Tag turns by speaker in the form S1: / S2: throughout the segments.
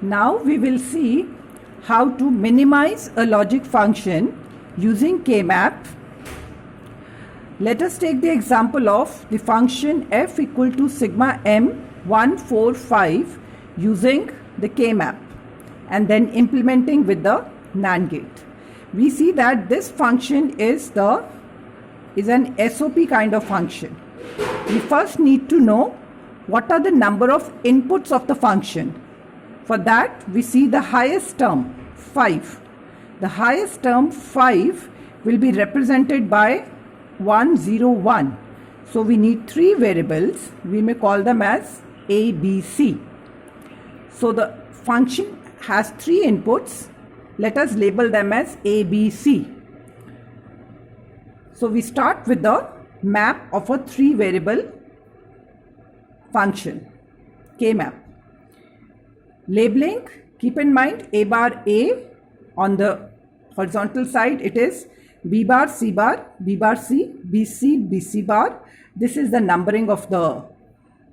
S1: Now we will see how to minimize a logic function using K-map. Let us take the example of the function f equal to sigma m 145 using the K-map and then implementing with the NAND gate. We see that this function is an SOP kind of function. We first need to know what are the number of inputs of the function. For that, we see the highest term 5. The highest term 5 will be represented by 101. So we need 3 variables. We may call them as A, B, C. So the function has 3 inputs. Let us label them as A, B, C. So we start with the map of a 3 variable function, K-map. Labeling, keep in mind A bar A, on the horizontal side it is B bar C bar, B bar C, BC, BC bar. This is the numbering of the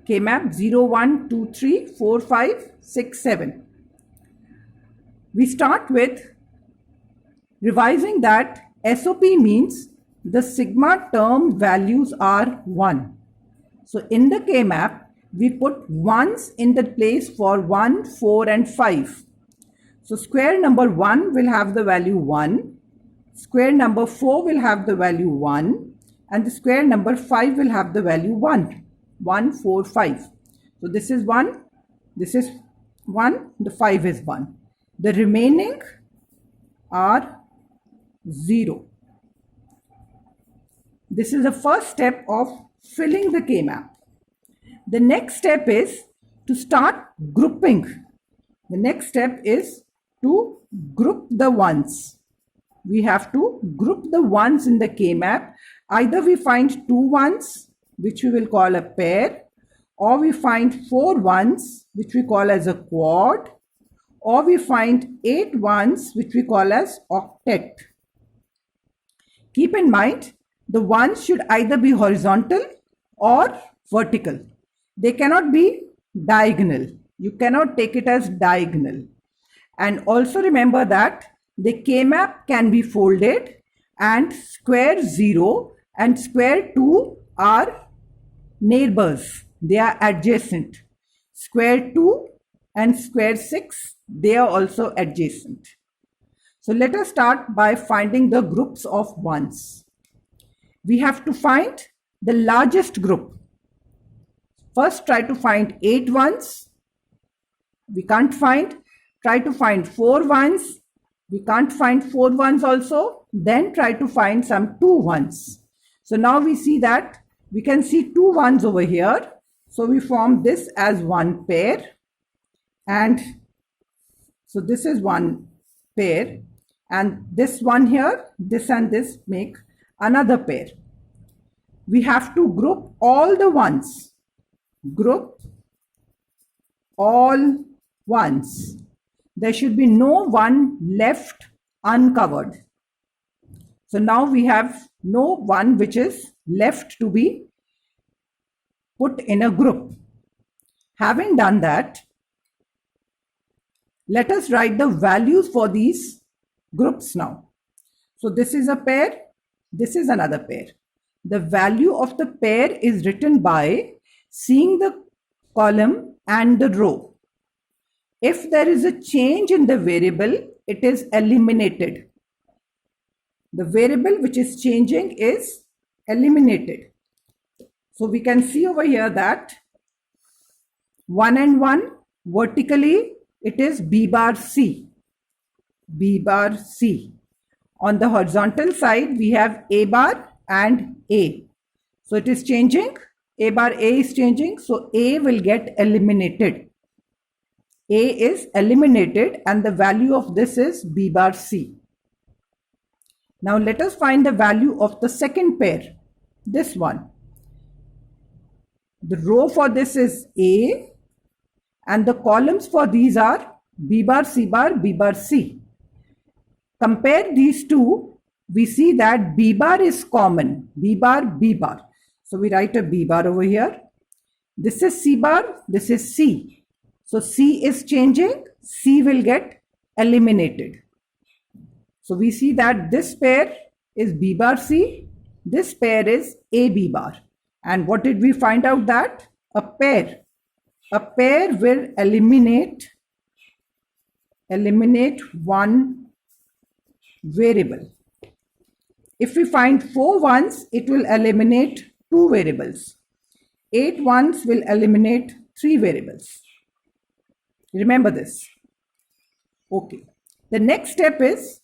S1: K-map 0, 1, 2, 3, 4, 5, 6, 7. We start with revising that SOP means the sigma term values are 1. So in the K-map, we put 1s in the place for 1, 4 and 5. So square number 1 will have the value 1, square number 4 will have the value 1 and the square number 5 will have the value 1, 1, 4, 5. So this is 1, this is 1, the 5 is 1. The remaining are 0. This is the first step of filling the K-map. The next step is to start grouping. The next step is to group the ones. We have to group the ones in the K-map. Either we find 2 ones, which we will call a pair, or we find 4 ones, which we call as a quad, or we find 8 ones, which we call as octet. Keep in mind, the ones should either be horizontal or vertical. They cannot be diagonal. You cannot take it as diagonal. And also remember that the K-map can be folded and square 0 and square 2 are neighbors. They are adjacent. Square 2 and square 6, they are also adjacent. So let us start by finding the groups of ones. We have to find the largest group. First try to find 8 ones. We can't find. Try to find 4 ones. We can't find 4 ones also. Then try to find some 2 ones. So now we see that we can see 2 ones over here. So we form this as one pair. And so this is one pair. And this one here, this and this make another pair. We have to group all the ones. Group all ones. There should be no one left uncovered. So now we have no one which is left to be put in a group. Having done that, let us write the values for these groups now. So this is a pair, this is another pair. The value of the pair is written by seeing the column and the row. If there is a change in the variable, it is eliminated. The variable which is changing is eliminated. So we can see over here that 1 and 1 vertically it is B bar C. B bar C. On the horizontal side we have A bar and A. So it is changing. A bar A is changing, so A will get eliminated. A is eliminated and the value of this is B bar C. Now let us find the value of the second pair, this one. The row for this is A and the columns for these are B bar, C bar, B bar, C. Compare these two, we see that B bar is common, B bar, B bar. So we write a B bar over here. This is C bar, this is C. So C is changing, C will get eliminated. So we see that this pair is B bar C, this pair is A B bar. And what did we find out that? A pair will eliminate one variable. If we find 4 ones, it will eliminate 2 variables. 8 ones will eliminate 3 variables. Remember this. Okay. The next step is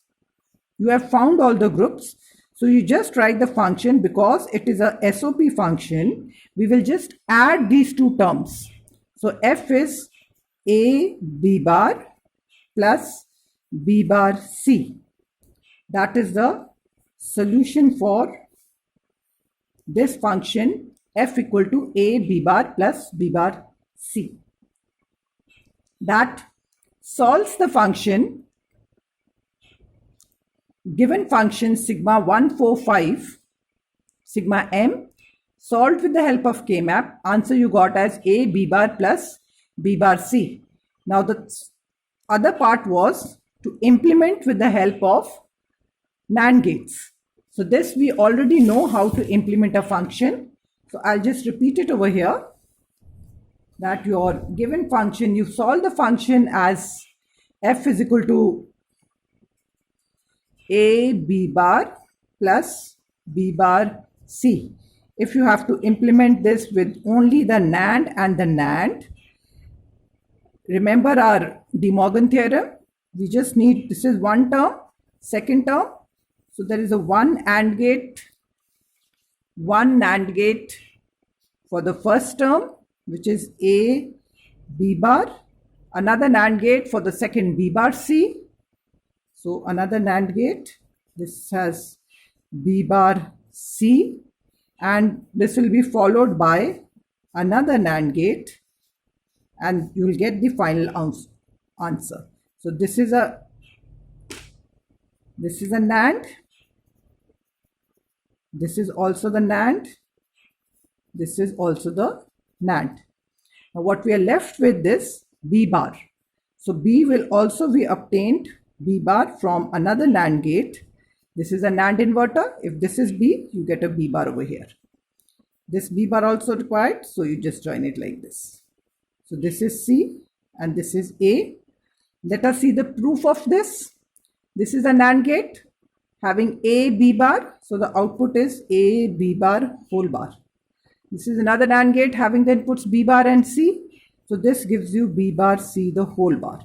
S1: you have found all the groups. So you just write the function. Because it is a SOP function, we will just add these two terms. So f is A B bar plus B bar C. That is the solution for this function f equal to A B bar plus B bar C. That solves the function, given function sigma 145 sigma m, solved with the help of K-map. Answer you got as A B bar plus B bar C. Now the other part was to implement with the help of NAND gates. So this we already know how to implement a function. So I'll just repeat it over here, that your given function, you solve the function as f is equal to A B bar plus B bar C. If you have to implement this with only the NAND and the NAND, remember our De Morgan theorem. We just need, this is one term, second term. So there is a one AND gate, one NAND gate for the first term, which is A B bar, another NAND gate for the second B bar C. So another NAND gate, this has B bar C, and this will be followed by another NAND gate, and you will get the final answer. So this is a NAND, this is also the NAND, this is also the NAND. Now what we are left with this B bar. So B will also be obtained, B bar, from another NAND gate. This is a NAND inverter. If this is B, you get a B bar over here. This B bar also required, so you just join it like this. So this is C and this is A. Let us see the proof of this. This is a NAND gate having A B bar, so the output is A B bar whole bar. This is another NAND gate having the inputs B bar and C, so this gives you B bar C the whole bar.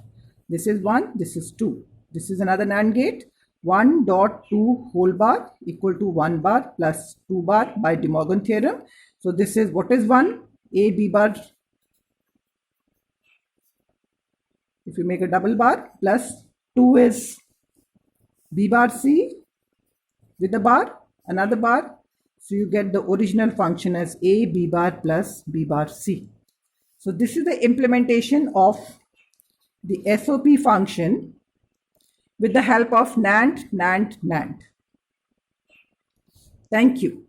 S1: This is 1, this is 2. This is another NAND gate, 1.2 whole bar equal to 1 bar plus 2 bar by De Morgan theorem. So this is, what is 1? A B bar, if you make a double bar, plus 2 is B bar C with a bar, another bar. So you get the original function as A B bar plus B bar C. So this is the implementation of the SOP function with the help of NAND, NAND, NAND. Thank you.